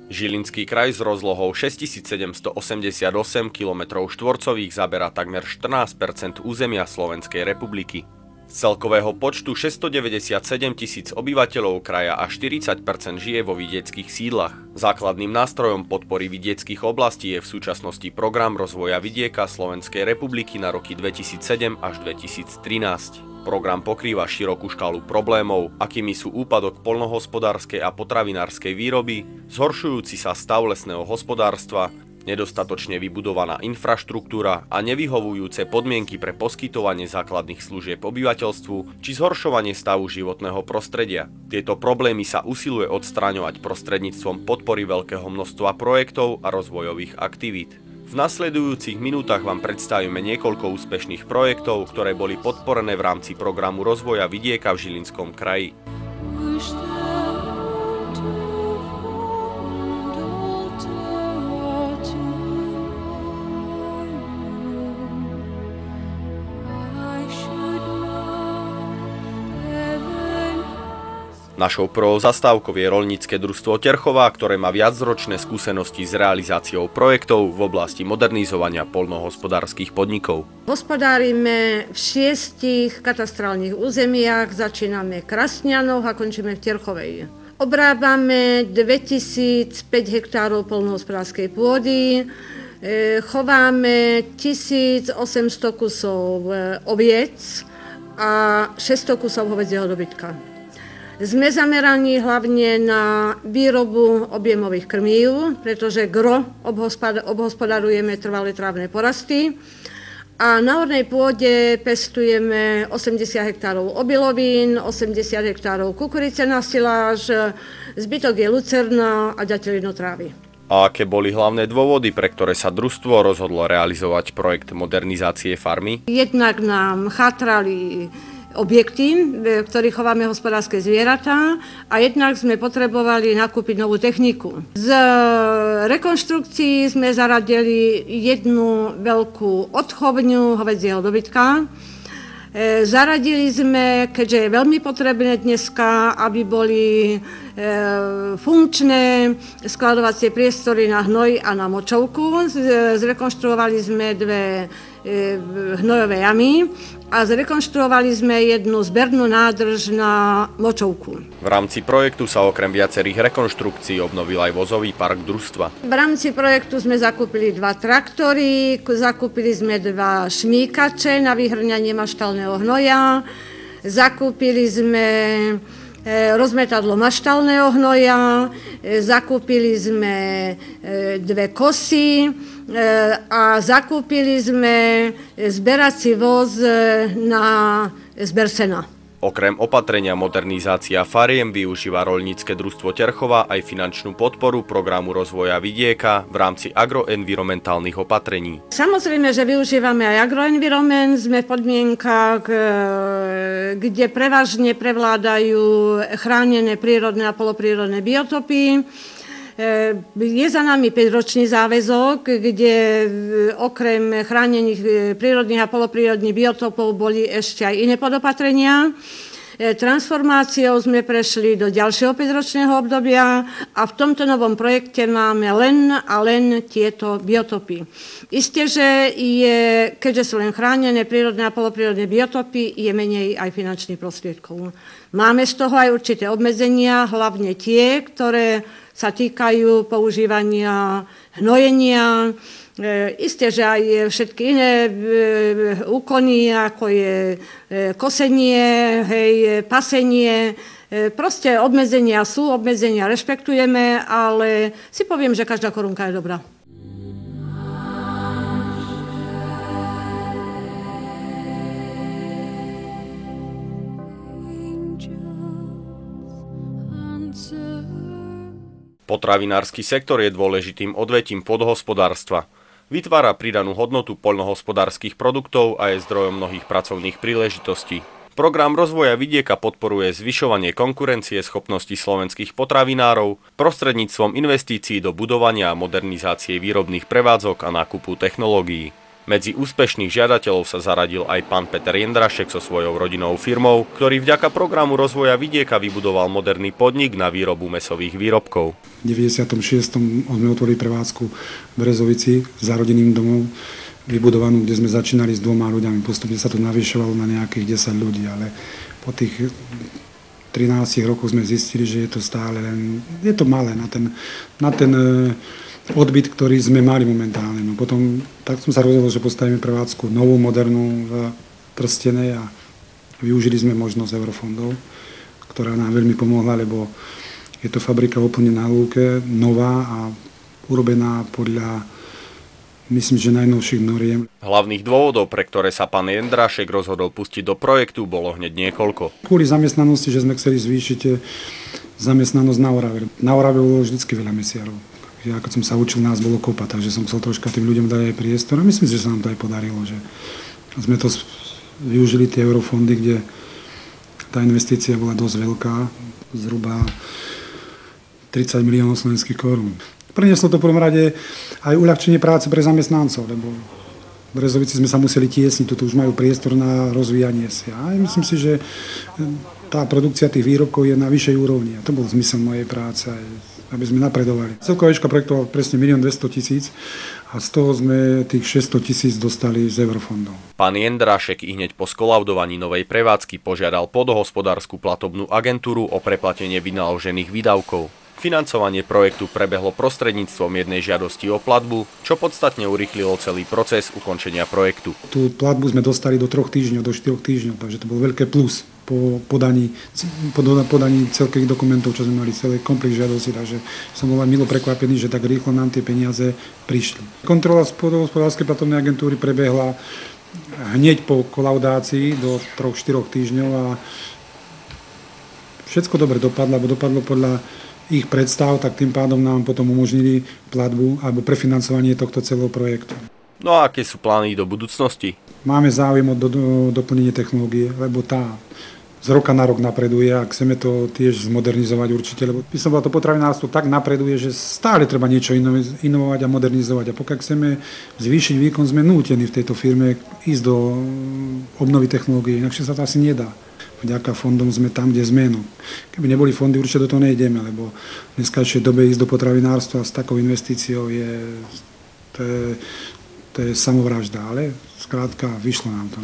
Žilinský kraj s rozlohou 6788 km² zaberá takmer 14% územia Slovenskej republiky. Z celkového počtu 697 000 obyvateľov kraja až 40% žije vo vidieckých sídlach. Základným nástrojom podpory vidieckých oblastí je v súčasnosti Program rozvoja vidieka Slovenskej republiky na roky 2007 až 2013. Program pokrýva širokú škálu problémov, akými sú úpadok poľnohospodárskej a potravinárskej výroby, zhoršujúci sa stav lesného hospodárstva, nedostatočne vybudovaná infraštruktúra a nevyhovujúce podmienky pre poskytovanie základných služieb obyvateľstvu či zhoršovanie stavu životného prostredia. Tieto problémy sa usiluje odstraňovať prostredníctvom podpory veľkého množstva projektov a rozvojových aktivít. V nasledujúcich minútach vám predstavíme niekoľko úspešných projektov, ktoré boli podporené v rámci Programu rozvoja vidieka v Žilinskom kraji. Našou prvou zastávkou je roľnícke družstvo Terchová, ktoré má viacročné skúsenosti s realizáciou projektov v oblasti modernizovania poľnohospodárskych podnikov. Hospodárime v 6 katastrálnych územiach, začíname v Krasňanoch a končíme v Terchovej. Obrábame 2005 hektárov poľnohospodárskej pôdy, chováme 1800 kusov oviec a 600 kusov hovädzieho dobytka. Sme zameraní hlavne na výrobu objemových krmív, pretože gro obhospodarujeme trvalé trávne porasty a na ornej pôde pestujeme 80 hektárov obilovín, 80 hektárov kukurice na siláž, zbytok je lucerna a ďatelino trávy. A aké boli hlavné dôvody, pre ktoré sa družstvo rozhodlo realizovať projekt modernizácie farmy? Jednak nám chátrali objekty, v ktorých chováme hospodárske zvieratá a jednak sme potrebovali nakúpiť novú techniku. Z rekonštrukcií sme zaradili jednu veľkú odchovňu hovädzieho dobytka. Zaradili sme, keďže je veľmi potrebné dneska, aby boli funkčné skladovacie priestory na hnoj a na močovku. Zrekonštruovali sme 2 hnojové jamy a zrekonštruovali sme jednu zbernú nádrž na močovku. V rámci projektu sa okrem viacerých rekonštrukcií obnovil aj vozový park družstva. V rámci projektu sme zakúpili 2 traktory, zakúpili sme 2 šmíkače na vyhrňanie maštalného hnoja, zakúpili sme rozmetadlo maštalného hnoja, zakúpili sme 2 kosy a zakúpili sme zberací voz na zber sena. Okrem opatrenia modernizácia fariem využíva roľnícke družstvo Terchová aj finančnú podporu Programu rozvoja vidieka v rámci agroenvironmentálnych opatrení. Samozrejme, že využívame aj agroenvironment, sme v podmienkach, kde prevažne prevládajú chránené prírodné a poloprírodné biotopy. Je za nami 5-ročný záväzok, kde okrem chránených prírodných a poloprírodných biotopov boli ešte aj iné podopatrenia. Transformáciou sme prešli do ďalšieho 5-ročného obdobia a v tomto novom projekte máme len tieto biotopy. Isté, že keďže sú len chránené prírodné a poloprírodné biotopy, je menej aj finančných prostriedkov. Máme z toho aj určité obmedzenia, hlavne tie, ktoré sa týkajú používania hnojenia. Isté, že aj všetky iné úkony, ako je kosenie, pasenie, proste obmedzenia sú, obmedzenia rešpektujeme, ale si poviem, že každá korunka je dobrá. Potravinársky sektor je dôležitým odvetím podhospodárstva. Vytvára pridanú hodnotu poľnohospodárskych produktov a je zdrojom mnohých pracovných príležitostí. Program rozvoja vidieka podporuje zvyšovanie konkurencie schopností slovenských potravinárov prostredníctvom investícií do budovania a modernizácie výrobných prevádzok a nákupu technológií. Medzi úspešných žiadateľov sa zaradil aj pán Peter Jendrašek so svojou rodinnou firmou, ktorý vďaka programu rozvoja vidieka vybudoval moderný podnik na výrobu mäsových výrobkov. V 96. sme otvorili prevádzku v Brezovici za rodinným domom vybudovanú, kde sme začínali s 2 ľuďmi. Postupne sa to navyšovalo na nejakých 10 ľudí, ale po tých 13 rokoch sme zistili, že je to stále len, je to malé na ten odbyt, ktorý sme mali momentálne. No potom tak som sa rozhodol, že postavíme prevádzku novú, modernú v Trstenej a využili sme možnosť eurofondov, ktorá nám veľmi pomohla, lebo je to fabrika úplne na lúke, nová a urobená podľa, myslím, že najnovších noriem. Hlavných dôvodov, pre ktoré sa pán Jendrašek rozhodol pustiť do projektu, bolo hneď niekoľko. Kvôli zamestnanosti, že sme chceli zvýšiť zamestnanosť na Orave. Na Orave bolo vždycky veľa mesiarov. Ja, keď som sa učil, nás bolo kopa, takže som chcel troška tým ľuďom dať aj priestor a myslím, že sa nám to aj podarilo, že sme to využili tie eurofondy, kde tá investícia bola dosť veľká, zhruba 30 miliónov slovenských korún. Prinieslo to v prvom rade aj uľahčenie práce pre zamestnancov, lebo v Brezovici sme sa museli tiesniť, tu už majú priestor na rozvíjanie sa. A myslím si, že tá produkcia tých výrobkov je na vyššej úrovni a to bol zmysel mojej práce, aby sme napredovali. Celková výška projektovala presne 1 200 000 a z toho sme tých 600 000 dostali z eurofondov. Pán Jendrašek i hneď po skolaudovaní novej prevádzky požiadal Podohospodárskú platobnú agentúru o preplatenie vynaložených výdavkov. Financovanie projektu prebehlo prostredníctvom jednej žiadosti o platbu, čo podstatne urýchlilo celý proces ukončenia projektu. Tú platbu sme dostali do 3 týždňov, do 4 týždňov, takže to bol veľké plus po podaní celkových dokumentov, čo sme mali celý komplex žiadosti, takže som bol milo prekvapený, že tak rýchlo nám tie peniaze prišli. Kontrola Podohospodárskej platobnej agentúry prebehla hneď po kolaudácii do 3-4 týždňov a všetko dobre dopadlo, podľa ich predstav, tak tým pádom nám potom umožnili platbu alebo prefinancovanie tohto celého projektu. No a aké sú plány do budúcnosti? Máme záujem o doplnenie technológie, lebo tá z roka na rok napreduje a chceme to tiež zmodernizovať určite, lebo to potravinárstvo tak napreduje, že stále treba niečo inovovať a modernizovať. A pokiaľ chceme zvýšiť výkon, sme nútení v tejto firme ísť do obnovy technológií, inakšie sa to asi nedá. Vďaka fondom sme tam, kde sme. No. Keby neboli fondy, určite do toho nejdeme, lebo v dneskajšej dobe ísť do potravinárstva s takou investíciou to je samovražda, ale skrátka vyšlo nám to.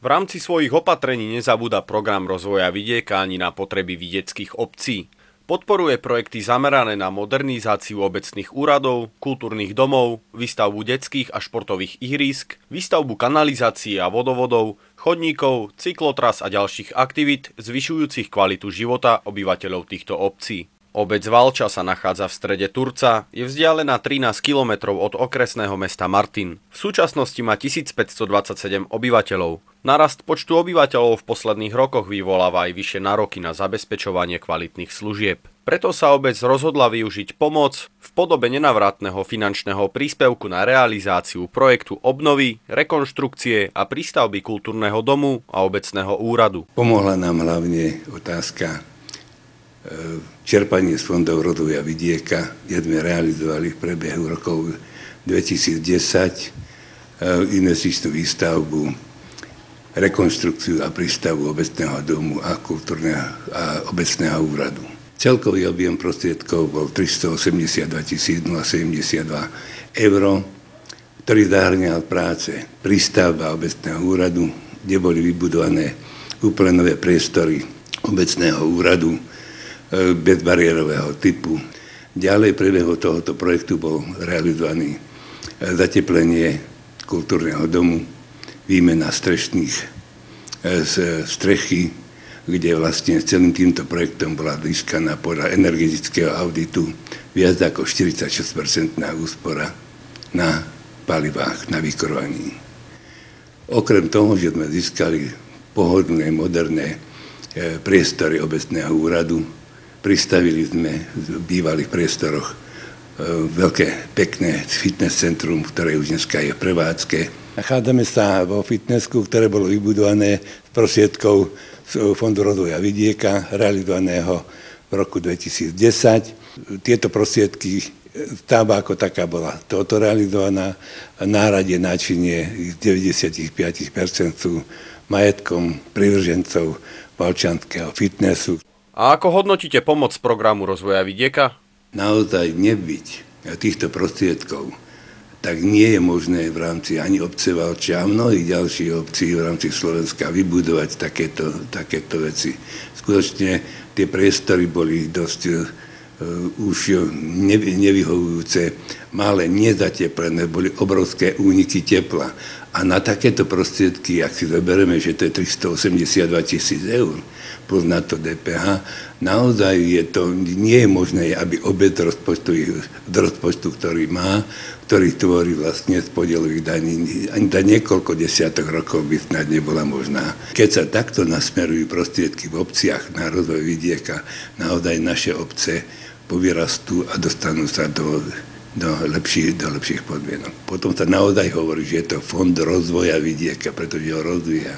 V rámci svojich opatrení nezabúda program rozvoja vidieka ani na potreby vidieckých obcí. Podporuje projekty zamerané na modernizáciu obecných úradov, kultúrnych domov, výstavbu detských a športových ihrísk, výstavbu kanalizácií a vodovodov, chodníkov, cyklotras a ďalších aktivít zvyšujúcich kvalitu života obyvateľov týchto obcí. Obec Valča sa nachádza v strede Turca, je vzdialená 13 km od okresného mesta Martin. V súčasnosti má 1527 obyvateľov. Narast počtu obyvateľov v posledných rokoch vyvoláva aj vyššie nároky na zabezpečovanie kvalitných služieb. Preto sa obec rozhodla využiť pomoc v podobe nenavratného finančného príspevku na realizáciu projektu obnovy, rekonštrukcie a prístavby kultúrneho domu a obecného úradu. Pomohla nám hlavne otázka čerpanie z fondov rozvoja vidieka, kde sme realizovali v priebehu rokov 2010 investičnú výstavbu, rekonštrukciu a prístavu obecného domu a kultúrneho a obecného úradu. Celkový objem prostriedkov bol 382 072 eur, ktorý zahŕňal práce prístavba obecného úradu, kde boli vybudované úplne nové priestory obecného úradu bezbariérového typu. Ďalej priebehu tohoto projektu bol realizovaný zateplenie kultúrneho domu, výmena strechy, kde vlastne celým týmto projektom bola získaná podľa energetického auditu viac ako 46% úspora na palivách, na vykurovaní. Okrem toho, že sme získali pohodlné, moderné priestory obecného úradu, pristavili sme v bývalých priestoroch veľké, pekné fitness centrum, ktoré už dneska je v prevádzke. Nachádzame sa vo fitnessku, ktoré bolo vybudované z prostriedkov z Fondu rozvoja vidieka, realizovaného v roku 2010. Tieto prostriedky, stavba ako taká bola toto realizovaná, náhradie náčinie z 95% sú majetkom privržencov valčianskeho fitnessu. A ako hodnotíte pomoc programu rozvoja vidieka? Naozaj nebyť týchto prostriedkov, tak nie je možné v rámci ani obce Valčia a mnohých ďalších obcí v rámci Slovenska vybudovať takéto veci. Skutočne tie priestory boli dosť už nevyhovujúce, malé, nezateplené, boli obrovské úniky tepla. A na takéto prostriedky, ak si zoberieme, že to je 382 000 eur, plus na to DPH, naozaj nie je možné, aby obec do rozpočtu, ktorý má, ktorý tvorí vlastne z podielových daní, ani za niekoľko desiatok rokov by snad nebola možná. Keď sa takto nasmerujú prostriedky v obciach na rozvoj vidieka, naozaj naše obce povyrastú a dostanú sa do lepších podmienok. Potom sa naozaj hovorí, že je to fond rozvoja vidieka, pretože ho rozvíja,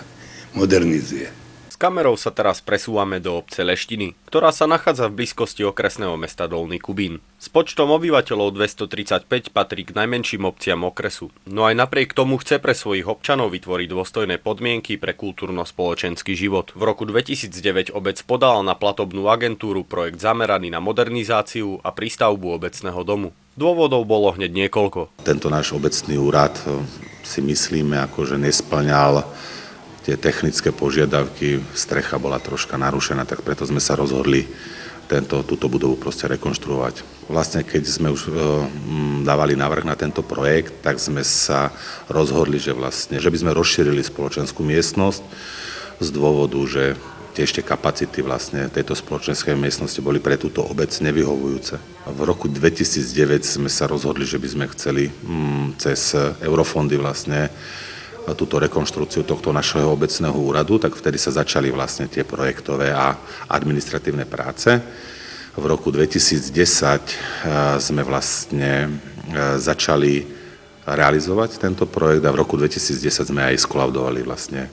modernizuje. S kamerou sa teraz presúvame do obce Leštiny, ktorá sa nachádza v blízkosti okresného mesta Dolný Kubín. S počtom obyvateľov 235 patrí k najmenším obciam okresu, no aj napriek tomu chce pre svojich občanov vytvoriť dôstojné podmienky pre kultúrno-spoločenský život. V roku 2009 obec podala na platobnú agentúru projekt zameraný na modernizáciu a prístavbu obecného domu. Dôvodov bolo hneď niekoľko. Tento náš obecný úrad si myslíme, že nesplňal tie technické požiadavky, strecha bola troška narušená, tak preto sme sa rozhodli túto budovu proste rekonštruovať. Vlastne keď sme už dávali návrh na tento projekt, tak sme sa rozhodli, že by sme rozšírili spoločenskú miestnosť z dôvodu, že tie ešte kapacity vlastne tejto spoločenskej miestnosti boli pre túto obec nevyhovujúce. V roku 2009 sme sa rozhodli, že by sme chceli cez eurofondy vlastne túto rekonštrukciu tohto našeho obecného úradu, tak vtedy sa začali vlastne tie projektové a administratívne práce. V roku 2010 sme vlastne začali realizovať tento projekt a v roku 2010 sme aj skolaudovali vlastne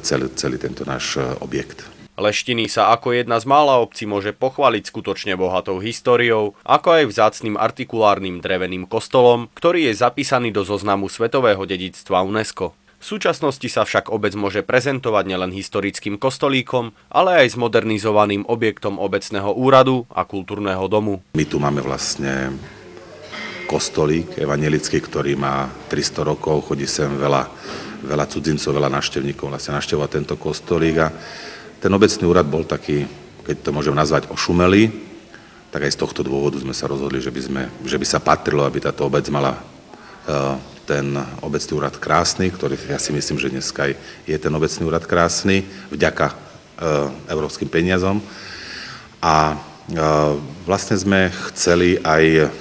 celý tento náš objekt. Leštiny sa ako jedna z mála obcí môže pochváliť skutočne bohatou históriou, ako aj vzácnym artikulárnym dreveným kostolom, ktorý je zapísaný do zoznamu svetového dedičstva UNESCO. V súčasnosti sa však obec môže prezentovať nielen historickým kostolíkom, ale aj s modernizovaným objektom obecného úradu a kultúrneho domu. My tu máme vlastne kostolík evanjelický, ktorý má 300 rokov, chodí sem veľa cudzincov, veľa návštevníkov vlastne navštevovať tento kostolík. A ten obecný úrad bol taký, keď to môžem nazvať, ošumelý, tak aj z tohto dôvodu sme sa rozhodli, že by sa patrilo, aby táto obec mala ten obecný úrad krásny, ktorý ja si myslím, že dneska je ten obecný úrad krásny, vďaka európskym peniazom. A vlastne sme chceli aj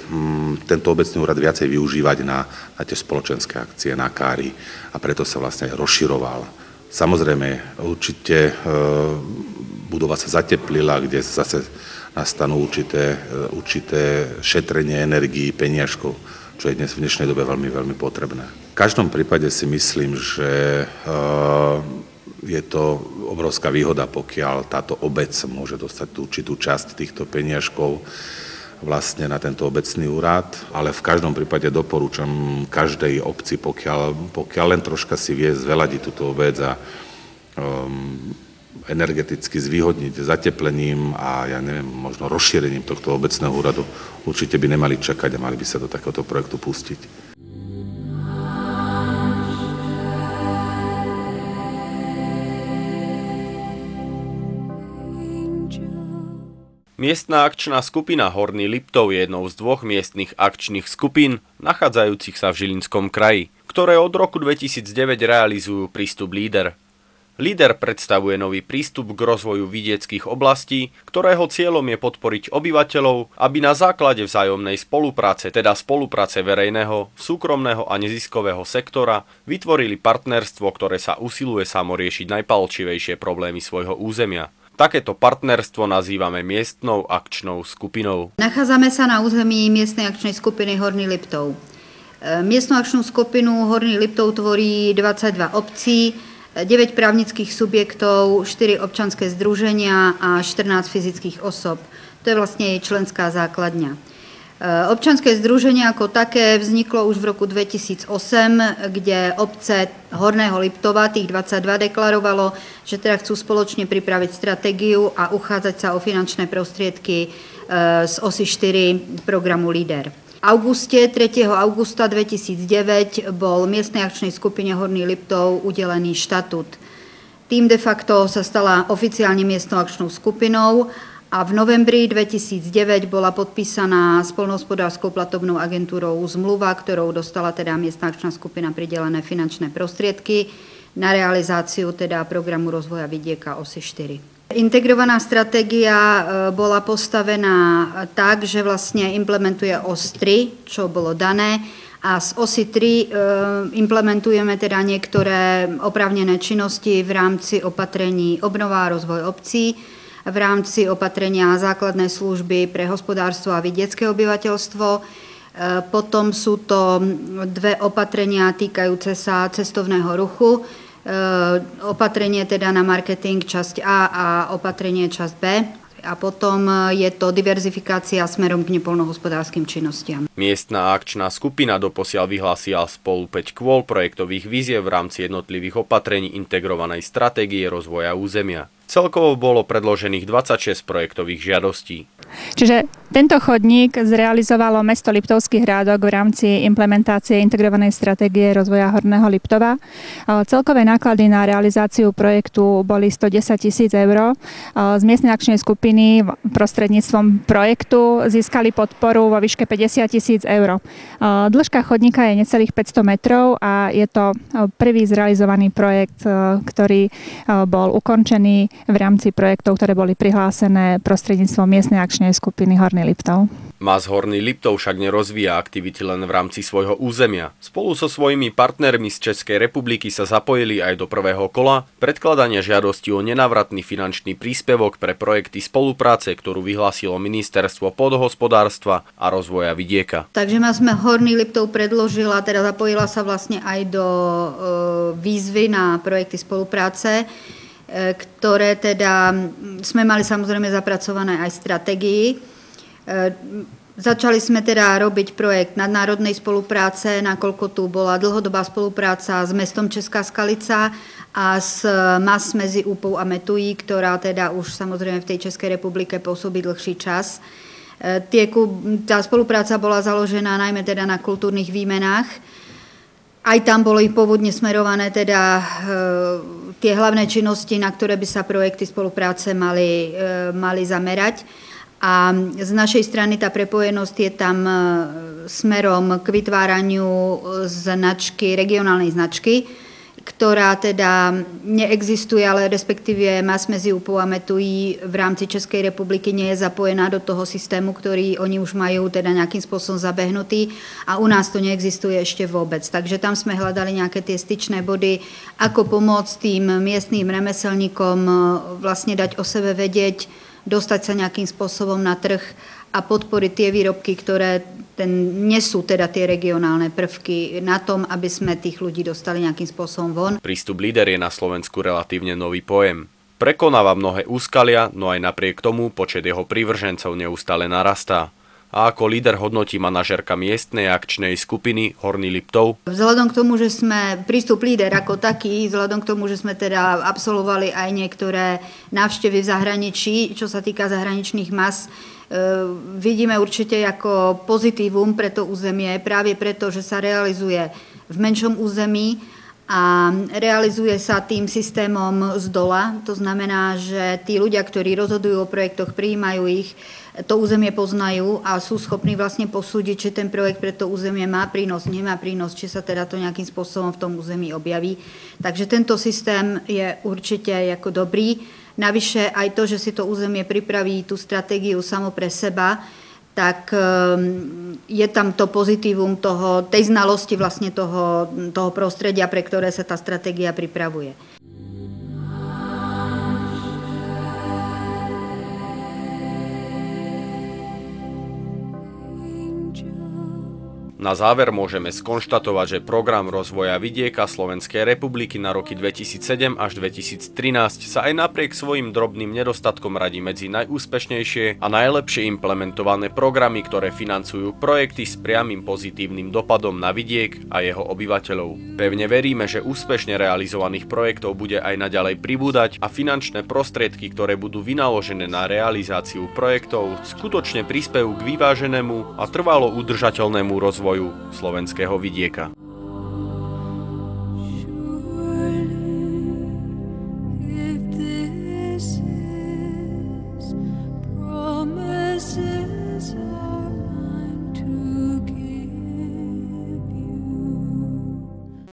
tento obecný úrad viacej využívať na tie spoločenské akcie, na káry a preto sa vlastne rozširoval. Samozrejme, určite budova sa zateplila, kde zase nastanú určité šetrenie energií, peniažkov, čo je dnes v dnešnej dobe veľmi, veľmi potrebné. V každom prípade si myslím, že je to obrovská výhoda, pokiaľ táto obec môže dostať určitú časť týchto peniažkov vlastne na tento obecný úrad, ale v každom prípade doporúčam každej obci, pokiaľ len troška si vie zveladiť túto obec a energeticky zvýhodniť zateplením a možno rozšírením tohto obecného úradu, určite by nemali čakať a mali by sa do takéhoto projektu pustiť. Miestna akčná skupina Horný Liptov je jednou z dvoch miestnych akčných skupín, nachádzajúcich sa v Žilinskom kraji, ktoré od roku 2009 realizujú prístup LEADER. LEADER predstavuje nový prístup k rozvoju vidieckých oblastí, ktorého cieľom je podporiť obyvateľov, aby na základe vzájomnej spolupráce, teda spolupráce verejného, súkromného a neziskového sektora, vytvorili partnerstvo, ktoré sa usiluje samo riešiť najpalčivejšie problémy svojho územia. Takéto partnerstvo nazývame miestnou akčnou skupinou. Nachádzame sa na území miestnej akčnej skupiny Horný Liptov. Miestnu akčnú skupinu Horný Liptov tvorí 22 obcí, 9 právnických subjektov, 4 občanské združenia a 14 fyzických osob. To je vlastne jej členská základňa. Občanské združenie ako také vzniklo už v roku 2008, kde obce Horného Liptova, tých 22, deklarovalo, že teda chcú spoločne pripraviť stratégiu a uchádzať sa o finančné prostriedky z osy 4 programu LEADER. V 3. augusta 2009 bol miestnej akčnej skupine Horný Liptov udelený štatút. Tým de facto sa stala oficiálne miestnou akčnou skupinou a v novembri 2009 bola podpísaná s Poľnohospodárskou platobnou agentúrou zmluva, ktorou dostala teda miestna akčná skupina pridelené finančné prostriedky na realizáciu teda programu rozvoja vidieka osy 4. Integrovaná stratégia bola postavená tak, že vlastne implementuje os 3, čo bolo dané, a z osy 3 implementujeme teda niektoré oprávnené činnosti v rámci opatrení obnova a rozvoj obcí, v rámci opatrenia základné služby pre hospodárstvo a vidiecké obyvateľstvo. Potom sú to 2 opatrenia týkajúce sa cestovného ruchu. Opatrenie teda na marketing časť A a opatrenie časť B. A potom je to diverzifikácia smerom k nepoľnohospodárskym činnostiam. Miestna akčná skupina doposiaľ vyhlásila spolu 5 kôl projektových víziev v rámci jednotlivých opatrení integrovanej stratégie rozvoja územia. Celkovo bolo predložených 26 projektových žiadostí. Čiže tento chodník zrealizovalo mesto Liptovský Hrádok v rámci implementácie integrovanej stratégie rozvoja Horného Liptova. Celkové náklady na realizáciu projektu boli 110 000 eur. Z miestnej akčnej skupiny prostredníctvom projektu získali podporu vo výške 50 000 eur. Dĺžka chodníka je necelých 500 metrov a je to prvý zrealizovaný projekt, ktorý bol ukončený v rámci projektov, ktoré boli prihlásené prostredníctvom miestnej akčnej skupiny Horný Liptov. MAS Horný Liptov však nerozvíja aktivity len v rámci svojho územia. Spolu so svojimi partnermi z Českej republiky sa zapojili aj do prvého kola predkladania žiadosti o nenávratný finančný príspevok pre projekty spolupráce, ktorú vyhlásilo Ministerstvo pôdohospodárstva a rozvoja vidieka. Takže MAS Horný Liptov predložila, teda zapojila sa vlastne aj do výzvy na projekty spolupráce, ktoré teda sme mali samozrejme zapracované aj stratégii. Začali sme teda robiť projekt nadnárodnej spolupráce, nakoľko tu bola dlhodobá spolupráca s mestom Česká Skalica a s MAS medzi Úpou a Metují, ktorá teda už samozrejme v tej Českej republike pôsobí dlhší čas. Tá spolupráca bola založená najmä teda na kultúrnych výmenách. Aj tam boli pôvodne smerované teda tie hlavné činnosti, na ktoré by sa projekty spolupráce mali zamerať. A z našej strany tá prepojenosť je tam smerom k vytváraniu značky, regionálnej značky, ktorá teda neexistuje, ale respektíve MAS medzi Úpou a Metují v rámci Českej republiky nie je zapojená do toho systému, ktorý oni už majú teda nejakým spôsobom zabehnutý a u nás to neexistuje ešte vôbec. Takže tam sme hľadali nejaké tie styčné body, ako pomôcť tým miestnym remeselníkom vlastne dať o sebe vedieť, dostať sa nejakým spôsobom na trh a podporiť tie výrobky, ktoré nesú teda tie regionálne prvky na tom, aby sme tých ľudí dostali nejakým spôsobom von. Prístup LEADER je na Slovensku relatívne nový pojem. Prekonáva mnohé úskalia, no aj napriek tomu počet jeho prívržencov neustále narastá. A ako LEADER hodnotí manažérka miestnej akčnej skupiny Horný Liptov? Vzhľadom k tomu, že sme prístup LEADER ako taký, vzhľadom k tomu, že sme teda absolvovali aj niektoré návštevy v zahraničí, čo sa týka zahraničných MAS, vidíme určite ako pozitívum pre to územie, práve preto, že sa realizuje v menšom území a realizuje sa tým systémom z dola. To znamená, že tí ľudia, ktorí rozhodujú o projektoch, prijímajú ich, to územie poznajú a sú schopní vlastne posúdiť, či ten projekt pre to územie má prínos, nemá prínos, či sa teda to nejakým spôsobom v tom území objaví. Takže tento systém je určite ako dobrý. Navyše aj to, že si to územie pripraví tú stratégiu samo pre seba, tak je tam to pozitívum tej znalosti vlastne toho prostredia, pre ktoré sa tá stratégia pripravuje. Na záver môžeme skonštatovať, že program rozvoja vidieka Slovenskej republiky na roky 2007 až 2013 sa aj napriek svojim drobným nedostatkom radí medzi najúspešnejšie a najlepšie implementované programy, ktoré financujú projekty s priamym pozitívnym dopadom na vidiek a jeho obyvateľov. Pevne veríme, že úspešne realizovaných projektov bude aj naďalej pribúdať a finančné prostriedky, ktoré budú vynaložené na realizáciu projektov, skutočne prispejú k vyváženému a trvalo udržateľnému rozvoju slovenského vidieka.